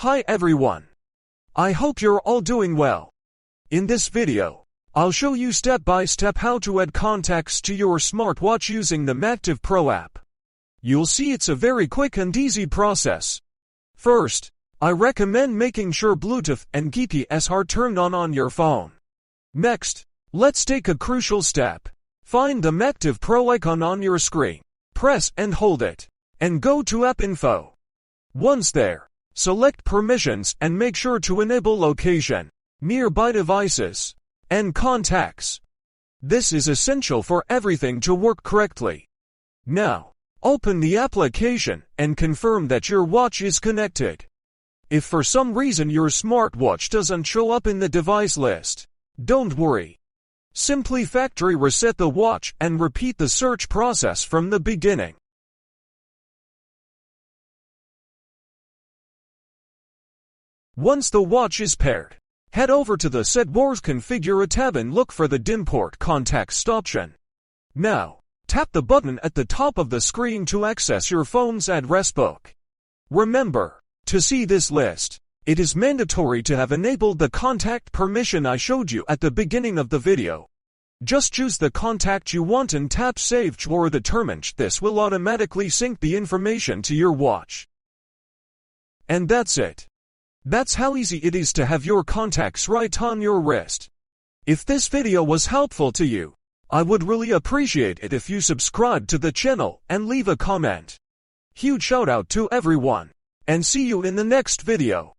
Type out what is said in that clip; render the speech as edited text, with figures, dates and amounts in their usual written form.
Hi everyone. I hope you're all doing well. In this video, I'll show you step by step how to add contacts to your smartwatch using the Mactive Pro app. You'll see it's a very quick and easy process. First, I recommend making sure Bluetooth and GPS are turned on your phone. Next, let's take a crucial step. Find the Mactive Pro icon on your screen, press and hold it, and go to App Info. Once there, select Permissions and make sure to enable Location, Nearby Devices, and Contacts. This is essential for everything to work correctly. Now, open the application and confirm that your watch is connected. If for some reason your smartwatch doesn't show up in the device list, don't worry. Simply factory reset the watch and repeat the search process from the beginning. Once the watch is paired, head over to the Settings Configure tab and look for the Dimport Contacts option. Now, tap the button at the top of the screen to access your phone's address book. Remember, to see this list, it is mandatory to have enabled the contact permission I showed you at the beginning of the video. Just choose the contact you want and tap Save or Determine. This will automatically sync the information to your watch. And that's it. That's how easy it is to have your contacts right on your wrist. If this video was helpful to you, I would really appreciate it if you subscribe to the channel and leave a comment. Huge shout out to everyone, and see you in the next video.